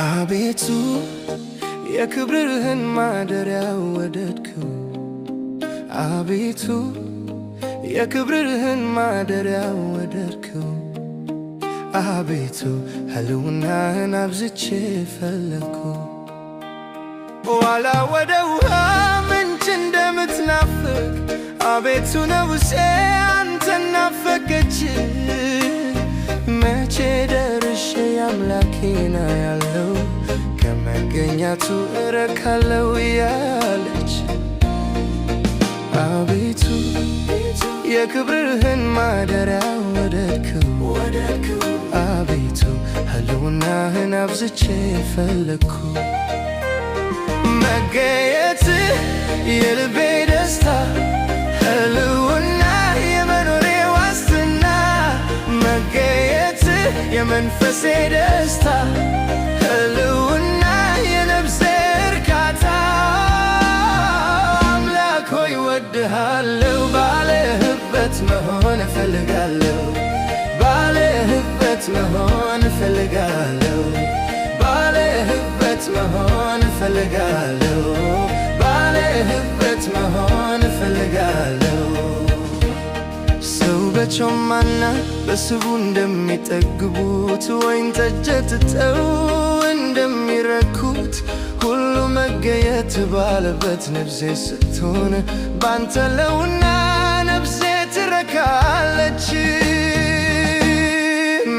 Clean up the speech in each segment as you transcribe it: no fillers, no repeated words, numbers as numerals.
አቤቱ የክብርህን ማደሪያ ወደድከው። አቤቱ የክብርህን ማደሪያ ወደድከው። አቤቱ ሕልውናህን አብዝቼ ፈለግኩ። ዋላ ወደ ውሃ ምንጭ እንደምትናፍቅ አቤቱ ነፍሴ አንተን ናፈቀች። መቼ ደርሼ አምላኬን አያለው ከመገኘቱ እረካለው እያለች አቤቱ የክብርህን ማደሪያ ወደድከው። አቤቱ ሕልውናህን አብዝቼ ፈለግኩ። መገኘትህ የልቤ ደስታ፣ ሕልውና የመኖሬ ዋስትና። መገኘትህ የመንፈሴ ደስታ፣ ሕልውና የነፍሴ እርካታ። አምላክ ሆይ ወድሃለሁ፣ ባለህበት መሆን እፈልጋለሁ። ባለህበት መሆን እፈልጋለሁ። ባለህበት መሆን እፈልጋለሁ። ባለህበት መሆን እፈልጋለሁ። ሰው በጮማና በስቡ እንደሚጠግቡት ወይን ጠጅ ጠጥተው እንደሚረኩት ሁሉ መገኘት ባለበት ነፍሴ ስትሆን ባንተ ነውና ነፍሴ ትረካለች።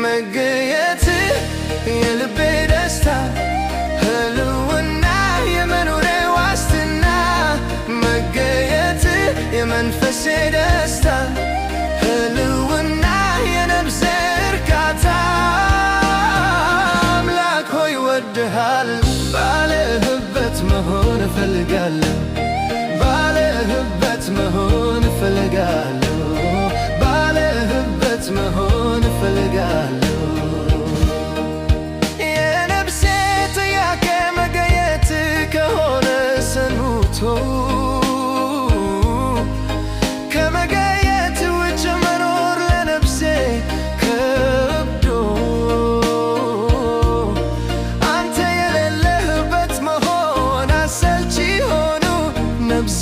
መገኘትህ የልቤ ደስታ፣ ሕልውና የመኖሬ ዋስትና። መገኘትህ የመንፈሴ ደስታ፣ ሕልውና የነፍሴ እርካታ። አምላክ ሆይ ወድሃለሁ፣ ባለህበት መሆን እፈልጋለሁ። ባለህበት መሆን እፈልጋለሁ። ባለህበት መሆን እፈልጋለሁ። የነፍሴ ጥያቄ መገኘትህ ከሆነ ሰንብቶ ከመገኘት ውጭ መኖር ለነፍሴ ከብዶ አንተ የሌለህበት መሆን አሰልቺ ሆኖ ነፍሴ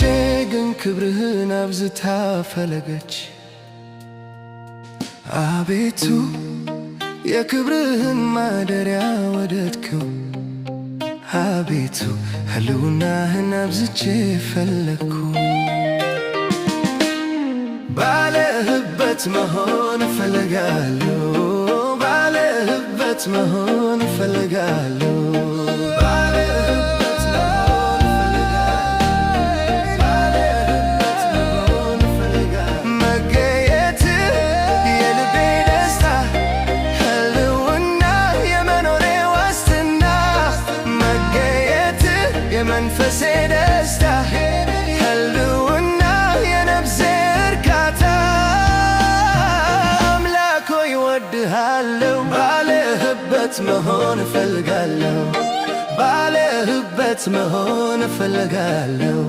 ግን ክብርህን አብዝታ ፈለገች። አቤቱ የክብርህን ማደሪያ ወደድከው። አቤቱ ሕልውናህን አብዝቼ ፈለግኩ። ባለህበት መሆን እፈልጋለሁ። ባለህበት መሆን እፈልጋለሁ። የመንፈሴ ደስታ፣ ሕልውና የነፍሴ እርካታ። አምላክ ሆይ እወድሃለሁ፣ ባለህበት መሆን እፈልጋለሁ። ባለህበት መሆን እፈልጋለሁ።